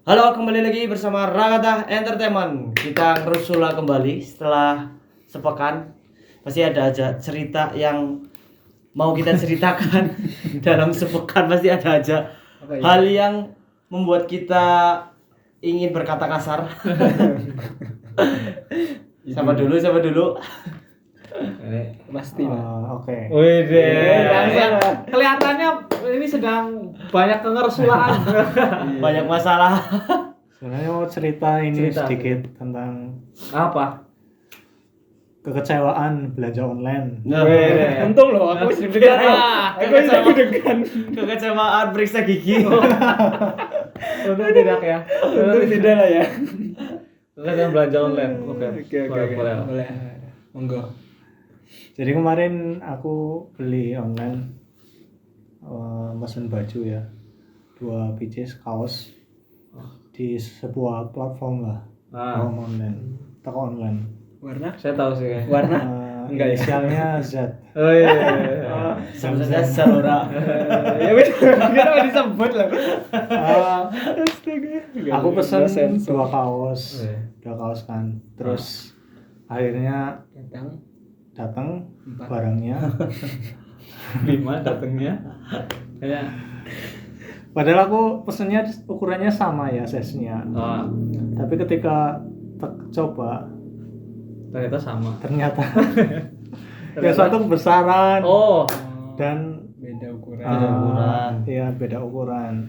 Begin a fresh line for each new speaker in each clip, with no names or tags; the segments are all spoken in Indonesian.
Halo, kembali lagi bersama Rakata Entertainment. Kita ngerusula kembali setelah sepekan. Pasti ada aja cerita yang mau kita ceritakan dalam sepekan. Pasti ada aja hal yang membuat kita ingin berkata kasar. Siapa dulu?
Pasti lah.
Oke.
Wih kelihatannya ini sedang banyak kengersulaan.
Banyak masalah.
Sebenarnya mau cerita ini
Cerita.
sedikit tentang
Apa?
kekecewaan belanja online.
Nah,
Untung loh aku sering dengar.
kekecewaan periksa gigi.
Untung tidak ya. Untung tidak lah ya. Kan belanja online. Oke. Boleh. Monggo.
Jadi kemarin aku beli online mesen baju ya, 2 pieces kaos di sebuah platform lah, toko online.
Warna? Saya tahu sih.
Enggak, inisialnya Z.
Oh iya.
Sebenarnya Zalora.
Ya wis, kita mau disebut lah.
Aku pesen 2 kaos kan, terus akhirnya datang barangnya.
5 datangnya. Kayak
Padahal aku pesennya ukurannya sama ya, size-nya. Tapi ketika coba
ternyata sama.
ternyata yang satu kebesaran dan
Beda ukuran.
Iya, beda ukuran.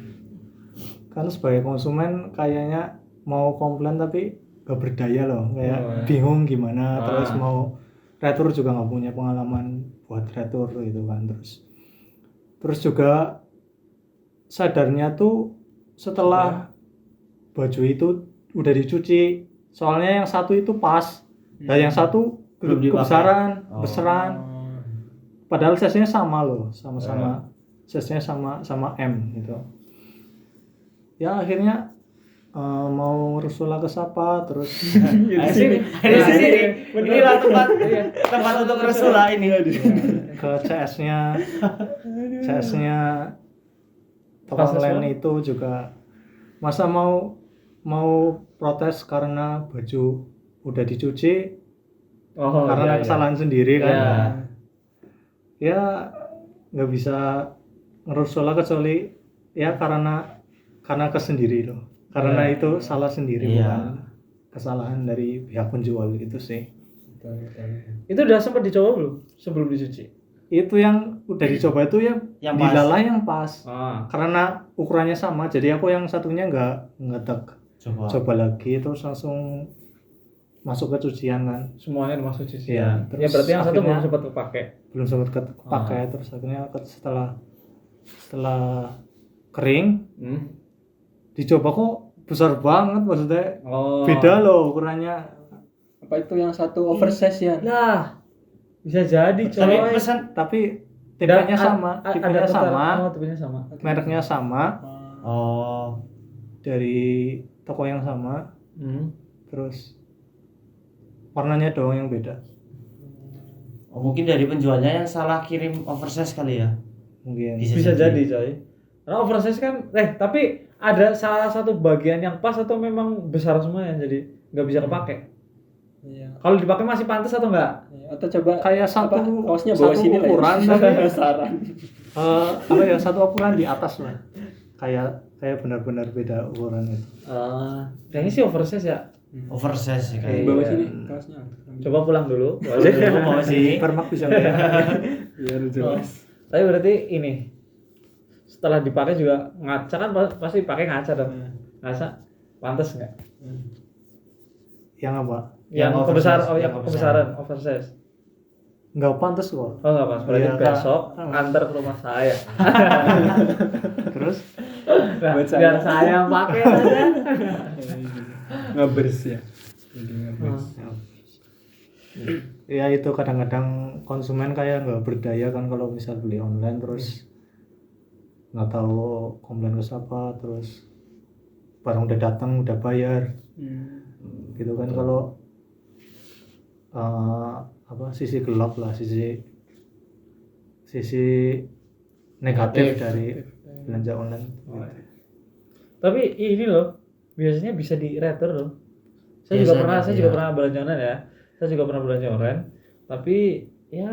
Kan sebagai konsumen kayaknya mau komplain tapi gak berdaya loh, kayak bingung gimana, terus mau retur juga nggak punya pengalaman buat retur gitu kan. Terus juga sadarnya tuh setelah baju itu udah dicuci, soalnya yang satu itu pas, dan yang satu
Belum dipakai.
besaran. Padahal size-nya sama loh, sama-sama size-nya sama M gitu. Ya akhirnya mau rusula ke siapa, terus
Inilah tempat untuk resula ini.
ke CS-nya toko
Pas
online itu juga. Masa mau protes karena baju udah dicuci karena kesalahan sendiri kan. Ya nggak bisa ngerusula kecuali ya karena kesendiri loh, karena itu salah sendiri, bukan kesalahan dari pihak penjual gitu sih.
Itu udah sempat dicoba belum sebelum dicuci?
Itu yang udah dicoba itu ya
Yang
dilalah yang pas.
Ah.
Karena ukurannya sama, jadi aku yang satunya nggak coba lagi, terus langsung masuk ke cucian kan.
Semuanya masuk cucian.
Iya,
Ya
terus
berarti yang satu
akhirnya
belum sempat kepake.
belum sempat pakai. Terus akhirnya setelah kering dicoba kok besar banget, maksudnya beda loh ukurannya.
Apa itu yang satu oversize ya?
Nah, bisa jadi coy.
Tapi pesan
Tapi tipenya sama,
tipenya sama.
mereknya sama,
oh,
dari toko yang sama, terus warnanya doang yang beda.
mungkin dari penjualnya yang salah kirim oversize kali ya.
Mungkin
Bisa jadi coy. Karena oversize kan tapi ada salah satu bagian yang pas atau memang besar semua yang jadi nggak bisa kepake.
Iya.
Kalau dipakai masih pantas atau enggak?
Atau coba
kayak
kaosnya bawa sini lah.
ukuran
Besaran.
apa ya, satu ukuran di atas lah, kayak benar-benar beda ukuran itu.
Kayaknya sih oversize ya.
Oversize sih kayak.
Bawa sini kaosnya.
Coba pulang dulu.
Mau sih.
Permak bisa nggak ya?
Biar jelas.
Tapi berarti ini setelah dipakai juga ngaca kan pasti pakai ngaca dong. Ngaca pantas nggak?
Yang apa?
Yang kebesaran oversize.
Nggak pantas kok.
Oh nggak pas. Berarti
Iya,
besok antar ke rumah saya.
Terus
Nah, biar saya yang pakai aja.
Ngabers ya. Jadi ngabers.
ya itu kadang-kadang konsumen kayak nggak berdaya kan, kalau misal beli online terus nggak tahu komplain ke siapa, terus barang udah datang udah bayar gitu kan. Kalau sisi gelap lah, sisi negatif dari belanja online.
Tapi ini loh, biasanya bisa di retur loh. Saya
Biasanya,
juga
iya.
pernah belanja online ya. Saya juga pernah belanja online, tapi ya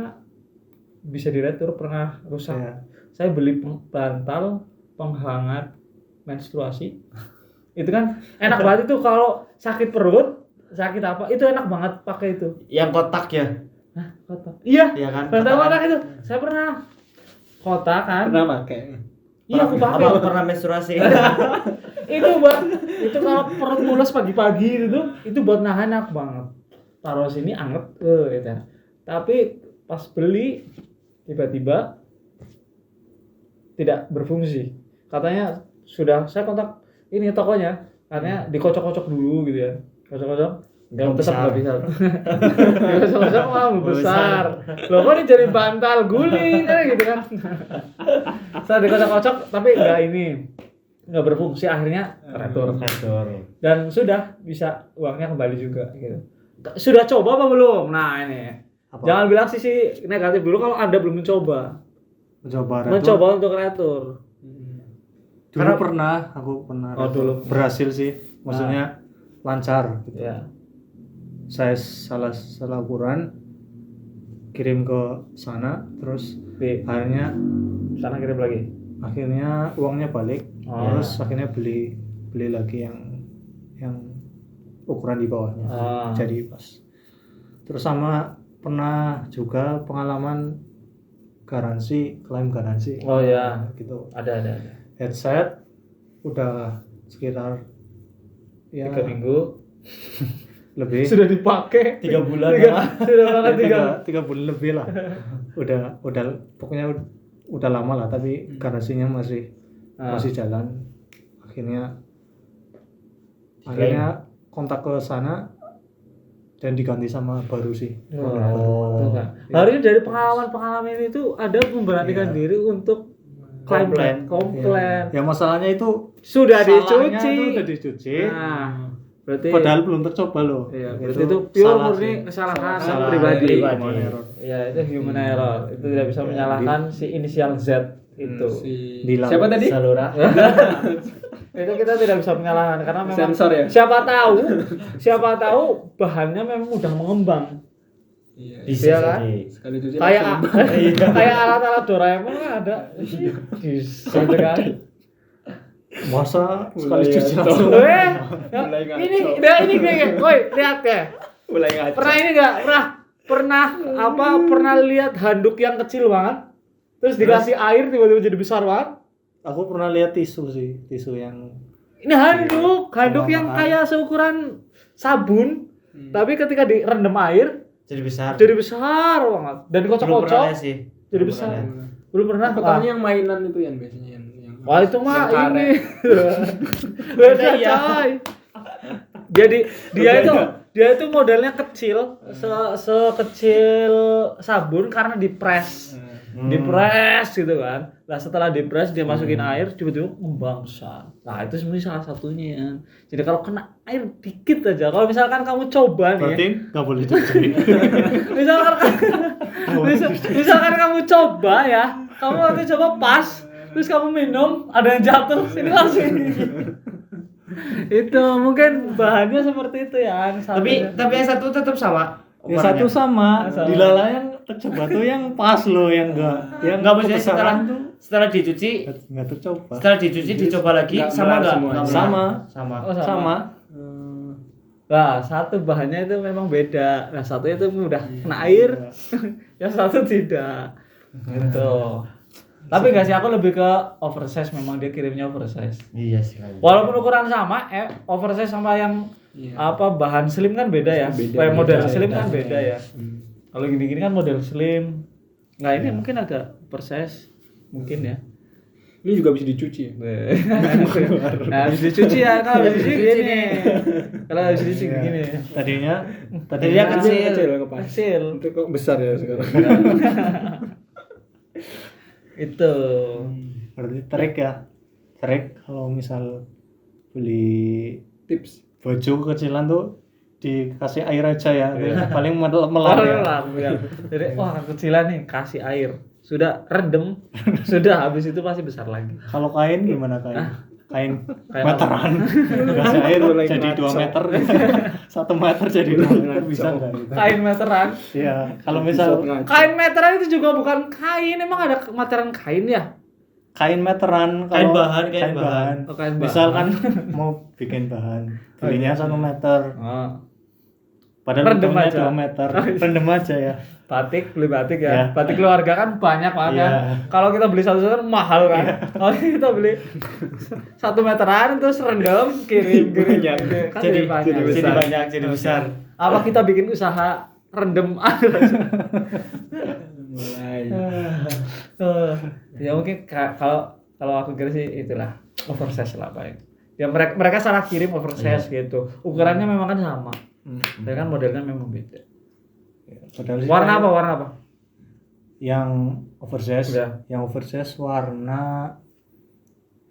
bisa di retur, pernah rusak.
Iya.
Saya beli bantal penghangat menstruasi. Itu kan enak banget itu kalau sakit perut, sakit apa, itu enak banget pakai itu.
Yang kotak ya.
Hah, kotak. Iya,
Iya kan?
bantal
Kotak
kotak itu. Saya pernah kotak kan.
Pernah pakai.
Iya, aku pakai.
Apa pernah menstruasi?
Itu kalau perut mules pagi-pagi itu buat nahan enak banget. Taruh sini anget gitu. Tapi pas beli tiba-tiba tidak berfungsi. Katanya sudah saya kontak ini tokonya, katanya dikocok-kocok dulu gitu ya. Kocok-kocok yang tetap nggak bisa. Dikocok-kocok mau besar. Loh kok ini jadi bantal guling gitu kan. Saya dikocok-kocok tapi nggak berfungsi, akhirnya retur. Dan sudah bisa uangnya kembali juga gitu. Sudah coba apa belum? Nah ini
Apa?
jangan bilang sisi negatif dulu kalau Anda belum mencoba
Mencoba
untuk retur.
dulu
Karena
aku pernah
Oh, dulu.
berhasil sih, maksudnya lancar gitu.
Ya.
Saya salah ukuran, kirim ke sana, terus
Di
akhirnya
sana kirim lagi.
uangnya balik,
Oh.
terus akhirnya beli lagi yang ukuran di bawahnya, jadi pas. Terus sama pernah juga pengalaman klaim garansi.
Oh ya,
Gitu.
ada.
Headset udah sekitar
3 minggu
lebih
sudah dipakai
3 bulan.
sudah pakai 3.
3 bulan lebih lah. udah pokoknya udah lama lah, tapi garansinya masih jalan. Akhirnya kontak ke sana dan diganti sama baru sih.
Oh. Harusnya dari pengalaman ini tuh ada memberanikan diri untuk komplain.
Ya masalahnya itu
Sudah
salahnya
dicuci.
itu udah dicuci.
Nah, berarti
Padahal belum tercoba loh.
iya, berarti itu pure
salah
murni
sih.
kesalahan
Salah
pribadi.
human error.
Iya, itu human error. Itu tidak bisa menyalahkan si inisial Z itu.
Dilang.
Siapa tadi?
Salura.
Itu kita tidak bisa menyalahkan karena memang
Sensor ya?
siapa tahu bahannya memang udah mengembang.
Iya.
Bisa
Iya kan?
jadi.
Sekali cuci
Kayak
langsung.
kayak alat-alat Doraemon kan ada gitu kan.
Masa sekali
Mulai
cuci
ngaco.
langsung.
Mulai ngaco.
Ini kayak, woi lihat ya.
Mulai ngaco.
Pernah ini enggak? Pernah lihat handuk yang kecil banget? Terus dikasih air tiba-tiba jadi besar banget?
Aku pernah lihat tisu yang
Ini handuk yang
Mahal.
kayak seukuran sabun, tapi ketika direndam air
Jadi besar.
jadi besar banget dan
Belum pernah
dikocok-kocok
lihat sih.
jadi
Belum
besar.
pernah lihat.
Belum pernah.
Aku tahunya yang mainan itu yang biasanya yang
Wah itu mah
yang karet.
ini. Beda
Iya.
coy. Jadi dia itu modelnya kecil, sekecil sabun karena dipres. Dipres gitu kan. Nah setelah dipres dia masukin air tiba-tiba ngembang besar. Nah itu sebenarnya salah satunya ya. Jadi kalau kena air dikit aja. Kalau misalkan kamu coba nih ya,
berarti nggak boleh cuci.
misalkan kamu coba ya, kamu waktu coba pas, terus kamu minum, ada yang jatuh, ini langsung itu mungkin bahannya seperti itu ya.
Tapi yang satu tetap sama.
Yang satu sama,
Sama.
dilala yang tercoba tuh yang pas loh, yang
Enggak maksudnya setelah dicuci,
nggak tercoba.
setelah dicuci dicoba lagi
Nggak
sama
merah
enggak?
semua.
Sama.
Oh,
Sama.
Nah, satu bahannya itu memang beda. Nah, satu itu udah kena air, yang satu tidak. Gitu. Tapi enggak sih, aku lebih ke oversize, memang dia kirimnya oversize.
Iya sih.
Walaupun ukuran sama, oversize sama yang bahan slim kan beda ya. Kayak model slim kan beda ya. Kalau gini-gini kan model slim. Nah, ini mungkin agak oversize mungkin ya.
Ini juga bisa dicuci.
Nah, habis dicuci ya, kalau habis dicuci gini. Kalau habis dicuci gini.
Tadinya
Kecil.
Itu kok besar ya sekarang.
Itu.
berarti trik kalau misal beli
Tips.
baju kecilan tuh dikasih air aja ya. Paling melar ya.
Jadi wah kecilan nih kasih air. Sudah redem, sudah habis itu pasti besar lagi.
Kalau kain gimana kain? kain
Kain
meteran gas air jadi 2 meter 1 meter jadi 2 meter bisa nggak gitu?
Kain meteran.
Iya, kalau misal
Kain meteran itu juga bukan kain, emang ada meteran kain ya?
kain meteran
Kain
kalau
bahan, kain bahan.
Oh, kain bahan.
misal kan mau bikin bahan belinya 1 meter
Oh.
padahal
Rendem
hitungnya
aja.
2 meter rendem aja ya.
Batik, beli batik ya.
Iya.
Batik keluarga kan banyak banget
Iya.
kan. Kalau kita beli satu-satu kan mahal kan. Kalau kita beli 1 meteran terus rendam, kirim.
Banyak.
Kan
Jadi
banyak.
jadi banyak, jadi besar.
Apa kita bikin usaha rendem
mulai
ya mungkin kalau aku kira sih itulah oversize lah paling. Ya mereka salah kirim oversize gitu. Ukurannya memang kan sama. Tapi kan modelnya memang beda.
Padahal sih
Warna
kayak
apa? Warna apa?
yang oversize
Udah.
yang oversize warna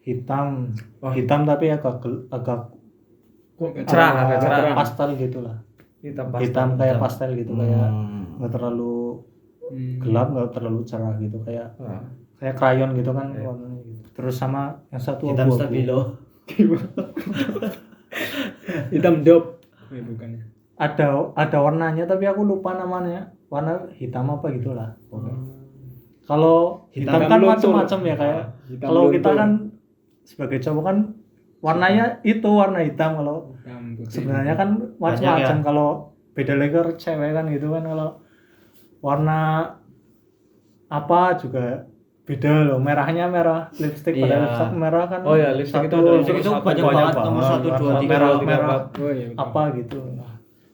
hitam hitam tapi agak
Cerah, agak cerah.
pastel gitulah.
Hitam
Hitam kayak pastel gitu, kayak nggak terlalu
Hmm.
gelap nggak terlalu cerah gitu, kayak
Nah,
kayak krayon gitu kan warnanya gitu. Terus sama yang satu
Hitam
abu-abu.
stabilo.
hitam dop bukannya.
Ada warnanya tapi aku lupa namanya, warna hitam apa gitulah. Kalau hitam
Hitam
kan
luntur.
macam-macam ya, kayak
Hitam
kalau kita
luntur.
kan sebagai cowok kan warnanya itu warna hitam, kalau
Hitam putih.
sebenarnya kan
Banyak
macam-macam.
ya?
Kalau beda lagi cewek kan gitu kan, kalau warna apa juga beda loh, merahnya merah lipstick, pada
Iya.
lipstick merah kan.
Oh ya, lipstick itu
satu-
ada
Lipstick itu banyak banget, nomor 1, 2, 3,
merah
4.
merah
Oh iya. betul.
apa gitu.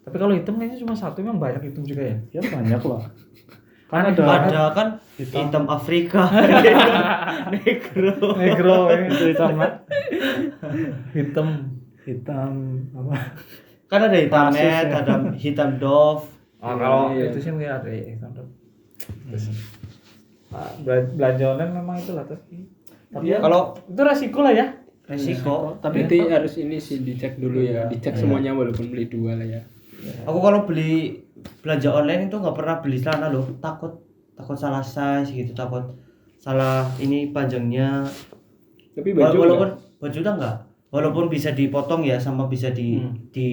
Tapi kalau hitam kayaknya cuma satu, memang banyak hitam juga ya.
Ya banyak lah. Kan
Aneh
ada
Ada kan hitam Afrika. Negro.
Negro
itu hitam
hitam.
hitam apa?
Kan ada hitam
Rasis
net,
ya.
ada hitam dove.
Oh, kalau
Iya.
itu sih mungkin ada ya hitam. Belanja online memang itulah tapi
Iya.
Kalau
itu resiko lah ya.
resiko,
Tapi
Berarti harus ini sih dicek dulu ya, dicek semuanya walaupun beli 2 lah ya.
aku kalau beli belanja online itu nggak pernah beli celana loh, takut salah size gitu, takut salah ini panjangnya.
Tapi baju
Walaupun
enggak?
baju udah enggak, walaupun bisa dipotong ya, sama bisa di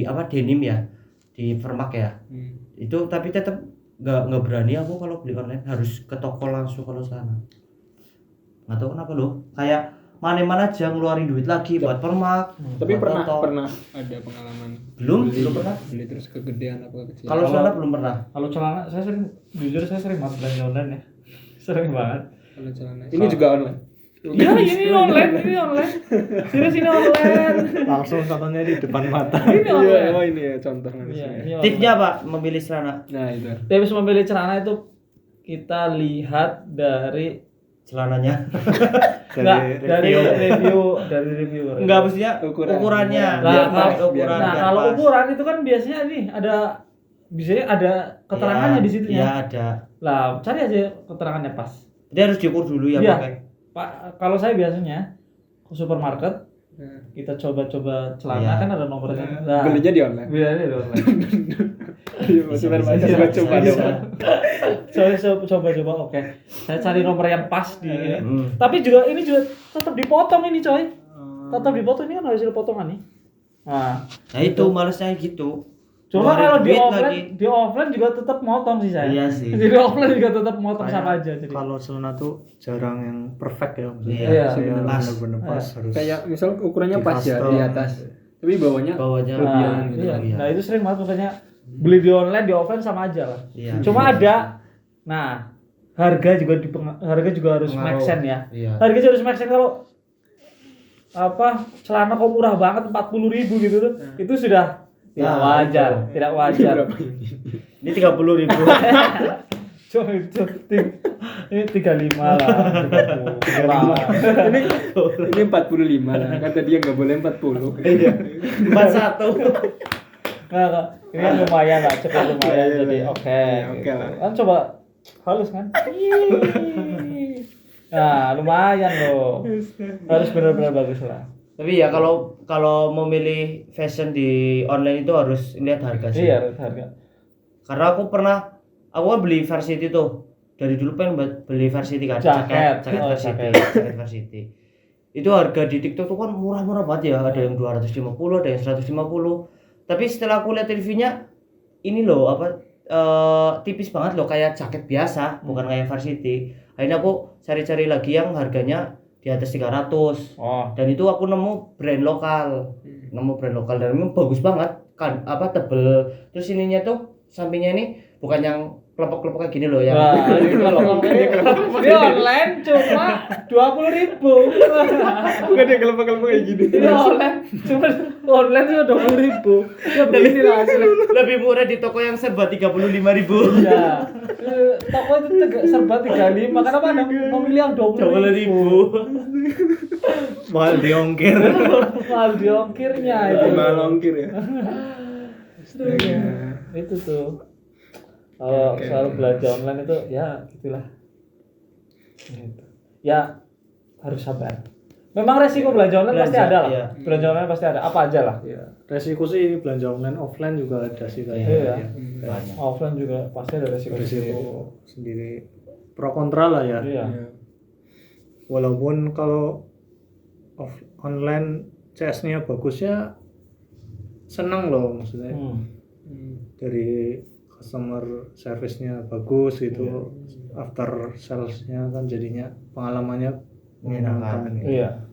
apa denim ya, di permak ya. Itu tapi tetap nggak berani aku kalau beli online, harus ke toko langsung kalau sana. Nggak tahu kenapa loh, kayak mana aja ngeluarin duit lagi buat permak.
Tapi
buat toto.
pernah ada pengalaman
Belum
beli,
pernah.
beli terus kegedean apa kecil.
Kalau celana belum pernah.
Kalau celana saya sering banget belanja online ya. Sering banget.
Kalau celana. Ini juga online.
Iya, ini online. Sini online.
langsung contohnya di depan mata.
Ini
Iya,
online.
oh ini ya contoh
Iya,
harusnya.
ini online.
Tipsnya apa memilih celana?
Nah, itu.
Tips memilih celana itu kita lihat dari
Celananya.
dari review.
Enggak, maksudnya
Ukuran.
ukurannya.
Nah,
Biar
kalau-
pakai ukuran.
Nah,
biar
kalau
pas.
ukuran itu kan biasanya nih biasanya ada keterangannya
Iya,
di situ
Iya,
ya.
ada.
Lah, cari aja keterangannya pas.
Dia harus diukur dulu ya
Iya.
pakai.
Pak, kalau saya biasanya ke supermarket
Nah,
kita coba celana
Iya.
kan ada nomornya. Nah,
belinya di online.
belinya di online.
Iya, supermarket coba
bisa.
Coba, oke. Saya cari nomor yang pas di ini.
Hmm.
Tapi juga ini juga tetap dipotong ini, coy. Tetap dipotong, ini kan hasil potongan nih. Nah,
Nah itu malesnya gitu.
cuma
Ngeluarin
kalau
duit
di offline juga tetap motong sih saya.
Iya sih.
Di offline juga tetap motong
Kayak
sama aja jadi.
Kalau celana tuh jarang yang perfect ya, maksudnya.
Iya,
Saya
pas.
benar-benar pas harus.
Kayak misal ukurannya
Di
pas ya
custom.
di atas. Tapi bawahnya
Bawahnya
Nah,
lebihan gitu.
iya.
Iya.
Nah, itu sering banget makanya beli di online, di offline sama aja lah.
Iya.
Cuma ada harga juga harus make sense ya.
Iya.
Harga juga harus make sense. Kalau celana kok murah banget 40.000 gitu tuh. Itu sudah tidak
Nah,
wajar,
itu.
tidak wajar.
Ini 30.000.
Coba itu ini 35 lah, 30. Murah.
ini 45 lah. Kan tadi yang enggak boleh 40.
Iya. 41.
Nah, ini lumayan lah, cukup lumayan
Iya,
jadi
iya.
oke.
Oke lah.
Kan coba halus kan? Nah, lumayan loh. Harus benar-benar bagus lah.
Tapi ya kalau memilih fashion di online itu harus lihat harga sih.
Iya, harga.
Karena aku kan beli Varsity tuh. Dari dulu pengen beli Varsity kan,
Jaket.
jaket
Oh,
Varsity,
jaket.
jaket Varsity. Itu harga di TikTok tuh kan murah-murah banget ya, ada yang 250, ada yang 150. Tapi setelah aku lihat reviewnya, ini loh apa tipis banget loh, kayak jaket biasa, bukan kayak varsity. Akhirnya aku cari-cari lagi yang harganya di atas 300.
Oh,
Dan itu aku nemu brand lokal. Dan memang bagus banget kan, apa tebel. Terus ininya tuh sampingnya ini bukan yang kelompok-kelompok kayak gini loh yang
nah, ini kalau dia online cuma 20.000.
Bukan yang kelompok-kelompok kayak gini.
Ini online cuma 20.000. Ya begini lah hasilnya.
lebih murah di toko yang serba 35.000.
Iya. Toko itu serba 35. Kenapa Anda memilih yang 20.000?
Mahal di ongkir.
Mahal di ongkirnya itu.
Mahal ongkir ya.
Itu tuh. Kalau soal belanja online itu ya gitulah. Gitu. Ya harus sabar. Memang resiko belanja online pasti ada lah.
Iya.
Belanja online pasti ada. Apa aja lah.
Ya, resiko sih belanja online, offline juga ada sih kayaknya.
Iya.
Ya.
Banyak.
Offline juga pasti ada resiko.
Resiko sendiri, pro kontra lah ya.
Iya.
Walaupun kalau online CS-nya bagusnya seneng loh maksudnya. Dari customer service-nya bagus gitu, after sales-nya kan jadinya pengalamannya menyenangkan.
Iya.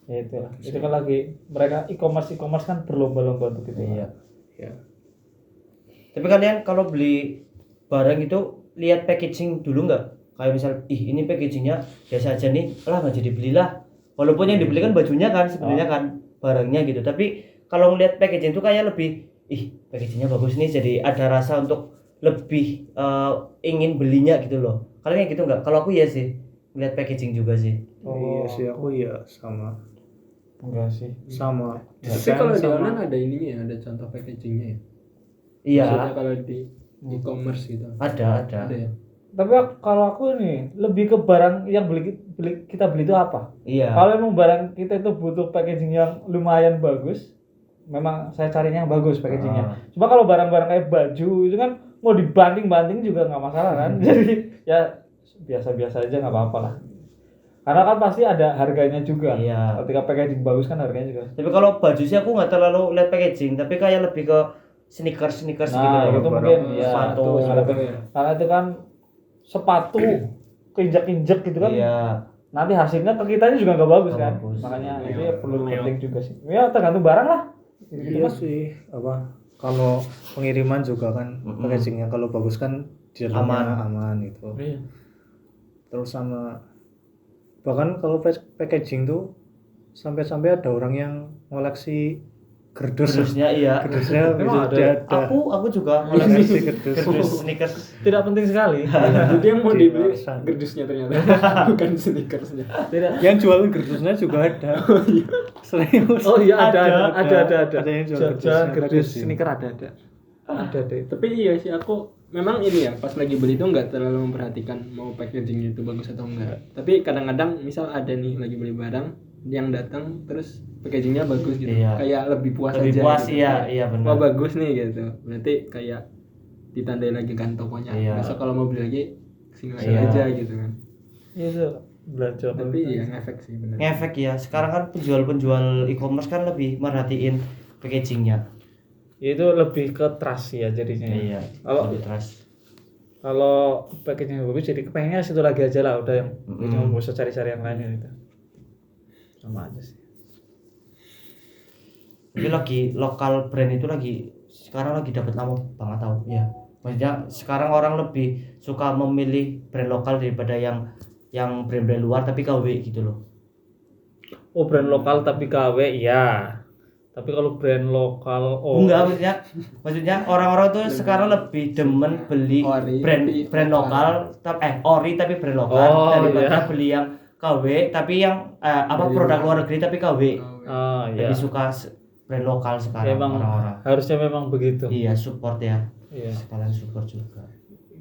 Ya itulah. Itu kan lagi mereka e-commerce kan berlomba-lomba untuk itu.
Iya.
Ya.
Tapi kalian kalau beli barang itu lihat packaging dulu nggak? Kayak misal, ini packagingnya biasa aja nih, lah nggak jadi belilah. Walaupun yang dibeli kan bajunya kan sebenarnya kan barangnya gitu. Tapi kalau ngelihat packaging itu kayak lebih, packagingnya bagus nih, jadi ada rasa untuk lebih ingin belinya gitu loh. Kalian kayak gitu nggak? Kalau aku ya sih, ngelihat packaging juga sih.
Iya sih, aku ya sama.
Enggak sih.
Sama.
Tapi kalau di online ada ininya ya, ada contoh packagingnya ya.
Iya.
Maksudnya kalau di e-commerce gitu.
Ada.
Ada ya.
Tapi kalau aku ini lebih ke barang yang kita beli itu apa?
Iya.
Kalau memang barang kita itu butuh packaging yang lumayan bagus, memang saya carinya yang bagus packagingnya. Cuma kalau barang-barang kayak baju itu kan mau dibanting-banting juga nggak masalah kan. Jadi ya biasa-biasa aja nggak apa-apa lah. Karena kan pasti ada harganya juga.
Iya.
Ketika packaging bagus kan harganya juga.
Tapi kalau baju sih aku nggak terlalu lihat packaging, tapi kayak lebih ke sneakers gitu.
Nah, itu mungkin ya.
sepatu.
Karena itu kan sepatu keinjak-injak gitu kan.
Iya.
Nanti hasilnya ke kitanya juga nggak bagus
Nggak
kan.
bagus.
Makanya itu ya perlu penting juga sih. Ya tergantung barang lah.
Iya sih, apa kalau pengiriman juga kan packagingnya kalau bagus kan di dalamnya aman itu.
Iya.
Terus sama bahkan kalau packaging tuh sampai ada orang yang ngoleksi
Kerdusnya iya.
Kerdusnya
Memang
bisa ada.
Aku juga
Ngoleksi
kerdus sneakers.
Tidak penting sekali.
Jadi yang mau dibeli
Dirasakan.
gerdusnya ternyata bukan sneakersnya.
Tidak.
Yang jual kerdusnya juga ada. Serius.
Oh iya ada.
Ada yang jual
Jual
kerdusnya,
kerdus
packaging.
sneaker ada. Ada deh.
Tapi iya sih aku memang ini ya pas lagi beli itu nggak terlalu memperhatikan mau packaging itu bagus atau enggak. Tapi kadang-kadang misal ada nih lagi beli barang yang datang terus packagingnya bagus gitu.
Iya.
Kayak lebih puas
Lebih
aja.
puas,
gitu.
iya, benar.
Wah bagus nih gitu. Berarti kayak ditandai lagi kan tokonya.
Iya.
Besok kalau mau beli lagi kesini lagi
Iya.
aja gitu kan.
Itu belanja.
Tapi iya ngefek sih benar.
Ngefek ya. Sekarang kan penjual e-commerce kan lebih merhatiin packagingnya.
Itu lebih ke trust ya jadinya.
Iya.
Kalau
lebih trust.
kalau packagingnya bagus jadi kepengennya situ lagi aja lah udah yang nggak usah cari-cari yang lainnya gitu. Sama aja sih.
Tapi lagi lokal brand itu sekarang lagi dapat nama banget tau ya. Maksudnya sekarang orang lebih suka memilih brand lokal daripada yang brand-brand luar tapi KW gitu loh.
Oh brand lokal tapi KW ya. Tapi kalau brand lokal
Enggak, maksudnya orang-orang tuh sekarang lebih demen beli
Ori,
brand lokal ori tapi brand lokal daripada beli yang KW tapi yang produk luar negeri tapi KW.
Oh iya.
Lebih suka brand lokal sekarang
Memang
orang-orang.
harusnya memang begitu.
Iya, support ya.
Iya.
Sekalian support juga.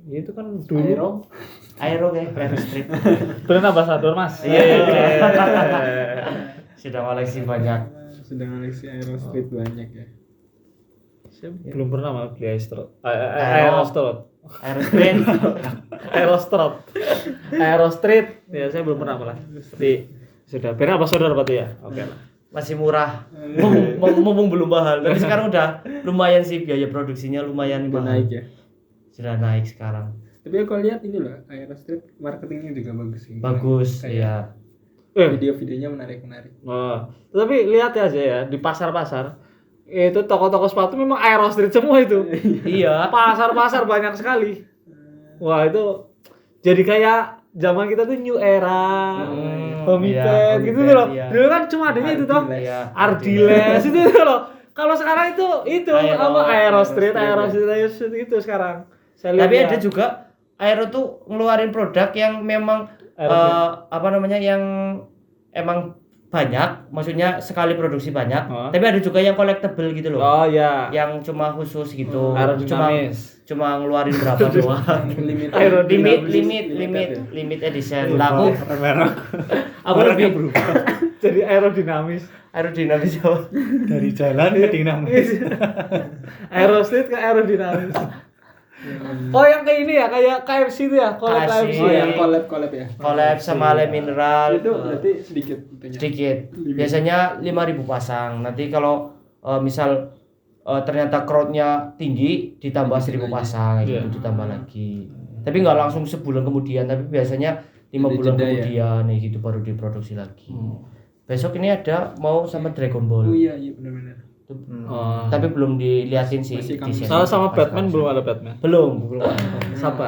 Itu kan dulu
Aero Street.
brand ambassador Mas.
Iya. Sudah koleksi banyak.
Sudah koleksi Aero Street banyak ya.
Saya belum pernah malah beli Aerostrut. Aerostrut. Ya saya belum pernah malah. Tapi Sudah. Brand ambassador berarti ya. Oke lah.
Masih murah. Mumpung belum mahal. Tapi sekarang udah lumayan sih biaya produksinya lumayan
Udah
mahal.
naik ya.
Sudah naik sekarang.
Tapi aku lihat ini loh, Aero Street marketingnya juga bagus sih.
Bagus,
Kayak
iya.
video-videonya menarik.
Oh. Tapi lihat aja ya di pasar-pasar itu toko-toko sepatu memang Aero Street semua itu.
Iya.
Pasar-pasar banyak sekali. Wah, itu jadi kayak zaman kita tuh New Era, Homipet
iya,
gitu
Homipet,
loh.
iya.
Dulu kan cuma adanya itu toh.
Iya.
Ardiles itu loh. Kalau sekarang itu apa Aero Street itu sekarang. Saya lihat
Tapi
ya.
ada juga Aero tuh ngeluarin produk yang memang apa namanya yang emang banyak, maksudnya sekali produksi banyak. Tapi ada juga yang collectible gitu loh.
Oh ya.
Yang cuma khusus gitu.
Aerodinamis.
Cuma ngeluarin berapa doang. limit edition. Lah aku lebih
Jadi aerodinamis.
aerodinamis apa?
Dari jalan ke dinamis.
Aero Street ke aerodinamis. Oh yang kayak ini ya, kayak KFC itu ya, collab KFC.
Oh yang collab ya.
Collab sama Le Mineral.
Itu berarti sedikit tentunya.
Sedikit. Biasanya 5.000 pasang. Nanti kalau misal ternyata crowd-nya tinggi ditambah 1.000 pasang gitu ditambah lagi. Tapi nggak langsung sebulan kemudian, tapi biasanya 5 bulan kemudian ya gitu baru diproduksi lagi. Besok ini ada mau sama Dragon Ball.
Oh iya benar-benar.
Tapi belum diliatin sih.
Soalnya sama Batman belum ada Batman.
Belum.
Sabar.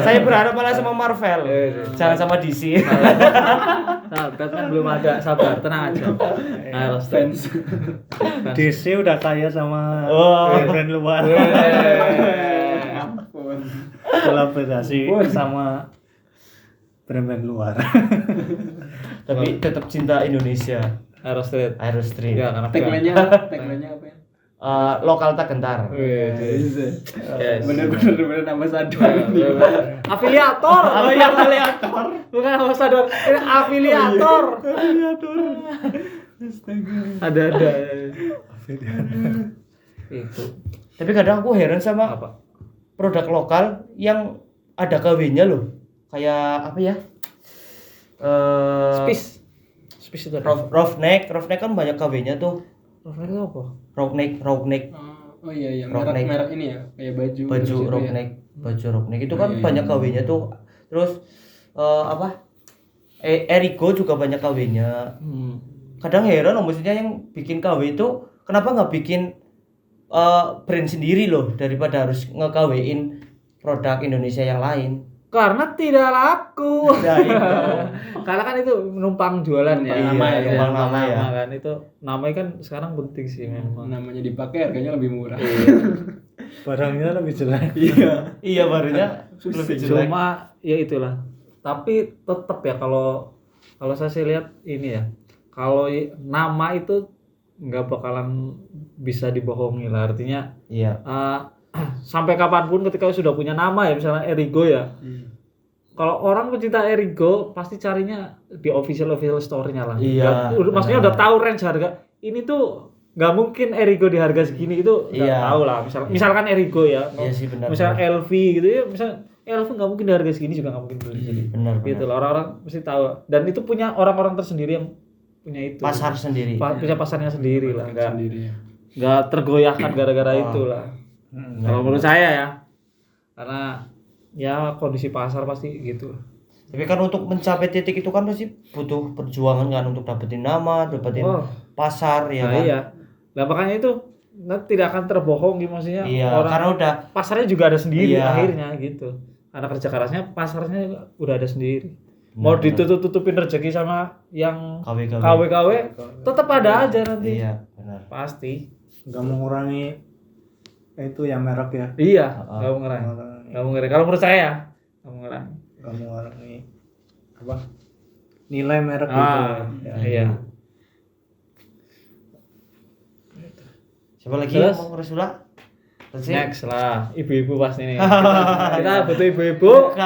Saya berharap malah sama Marvel. Jangan sama DC.
Nah, Batman belum ada, sabar, tenang aja. Aero Street.
DC udah kaya sama brand luar. Kolaborasi sama brand luar.
Tapi tetap cinta Indonesia.
Aero Street.
Aero Street.
Ya, karena
Tagline-nya apa ya?
Lokal tak gentar.
Yes.
Bener-bener ambassador.
Afiliator. Bukan ambassador, ini afiliator. Ada. Itu.
Tapi kadang aku heran sama
Apa?
produk lokal yang ada KW-nya loh. Kayak apa ya?
Space itu ada.
Roughneck kan banyak KW-nya tuh.
Roughneck itu apa?
Rough-neck.
Oh iya
Rough-neck.
merek ini ya, kayak baju
Rough-neck. Baju Rough-neck itu kan banyak KW-nya tuh. Terus apa? Erigo juga banyak KW-nya. Kadang heran loh, maksudnya yang bikin KW itu kenapa nggak bikin brand sendiri loh daripada harus nge-KW-in produk Indonesia yang lain.
Karena tidak laku.
Ya, itu.
Karena kan itu numpang jualan ya.
Numpang nama ya.
Kan itu namanya kan sekarang penting sih memang.
namanya dipakai harganya lebih murah.
Barangnya lebih jelek.
Iya barunya lebih jelek.
Cuma ya itulah. Tapi tetap ya kalau saya sih lihat ini ya. Kalau nama itu nggak bakalan bisa dibohongi lah, artinya
Iya.
sampai kapanpun ketika sudah punya nama ya, misalnya Erigo ya. Kalau orang pecinta Erigo pasti carinya di official store-nya lah.
Iya.
Maksudnya udah tahu range harga. Ini tuh nggak mungkin Erigo di harga segini, itu udah tahu lah. Misalkan Erigo ya.
Iya sih benar.
Misal LV gitu ya, misal LV nggak mungkin di harga segini juga nggak mungkin beli. Jadi
Benar.
gitu loh, orang-orang mesti tahu. Dan itu punya orang-orang tersendiri yang punya itu.
Pasar sendiri.
Punya pasarnya sendiri lah.
Sendiri ya.
Nggak tergoyahkan gara-gara itulah. Kalau menurut saya ya, karena ya kondisi pasar pasti gitu.
Tapi kan untuk mencapai titik itu kan pasti butuh perjuangan kan untuk dapetin nama, dapetin pasar ya kan.
Iya. Nah makanya itu tidak akan terbohongi, maksudnya
Iya, karena udah
pasarnya juga ada sendiri
Iya.
akhirnya gitu. Karena kerja kerasnya pasarnya udah ada sendiri. Mau ditutup-tutupin rezeki sama yang KW-KW tetap ada aja nanti.
Iya, benar.
Pasti.
Nggak mengurangi itu ya merek ya.
Iya, nggak mengurangi. Kalau menurut saya nggak mengurangi.
Nggak mengurangi apa nilai merek gitu.
Iya.
Siapa lagi
Terus?
yang mau Rasula?
Next lah, ibu-ibu pasti nih. Kita butuh ibu-ibu.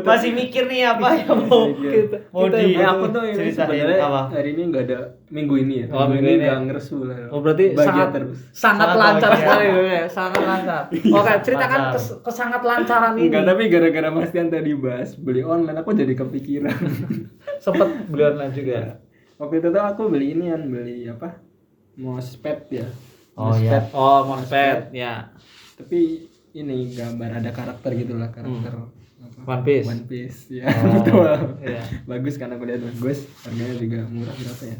Masih mikir nih apa yang mau di
aku tuh ini
ceritain
sebenarnya
apa?
hari ini nggak ada minggu ini ya.
Oh, minggu ini
nggak ngeresu lah.
Oh berarti
Bahagia
sangat
terus.
sangat
Sangat
lancar
bahagia.
sekali ya, sangat lancar. Oke, ceritakan kesangat lancaran ini.
Enggak, tapi gara-gara Mas Tian tadi bahas beli online aku jadi kepikiran.
sempat beli online juga.
Waktu itu tuh aku beli beli apa? Mousepad ya.
Oh iya.
Oh, mousepad ya.
Tapi ini gambar ada karakter gitu lah, karakter apa?
One Piece.
One Piece ya.
Oh,
Betul.
Iya.
Bagus karena aku lihat bagus. Harganya juga murah berapa ya?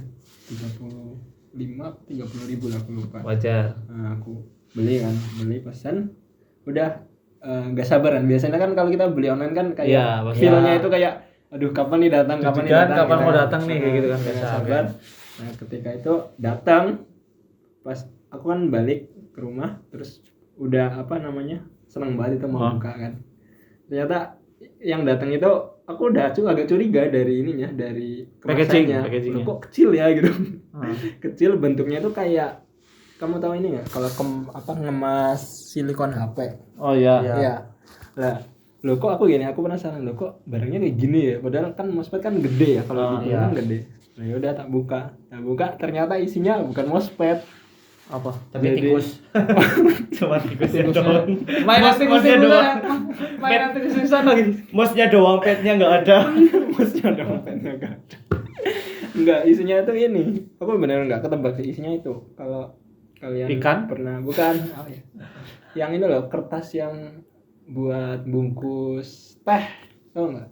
30 ribu lah aku lupa.
Wajar.
Nah, aku beli pesan udah nggak sabaran. Biasanya kan kalau kita beli online kan kayak
Iya, pasti.
feelnya itu kayak aduh kapan nih datang
Kapan mau
gitu.
datang nih, kayak gitu kan,
Nggak
biasa,
sabar. Nah ketika itu datang pas aku kan balik ke rumah terus udah seneng banget itu mau buka kan, ternyata yang datang itu aku udah agak curiga dari ininya, dari kemasannya.
Packagingnya.
Loh, kok kecil ya gitu.
Hmm.
Kecil, bentuknya itu kayak, kamu tahu ini nggak kalau ngemas silikon HP.
Oh iya.
Iya. Lah, loh kok aku penasaran, loh kok barangnya kayak gini ya, padahal kan mousepad kan gede ya, kalau gitu
iya.
kan gede. Nah yaudah tak buka ternyata isinya bukan mousepad,
Apa?
Tapi
Jadi-
tikus. Cuma tikusnya doang.
Mainan
Mouse-nya doang.
Mainan tikus-tikusan lagi.
Mouse-nya doang, pad-nya nggak ada.
mousepad dompetnya enggak ada. Enggak, isinya itu ini, aku benar nggak ketebak sih isinya itu. Kalau kalian
Ikan?
pernah, bukan, yang ini loh, kertas yang buat bungkus teh, tau nggak?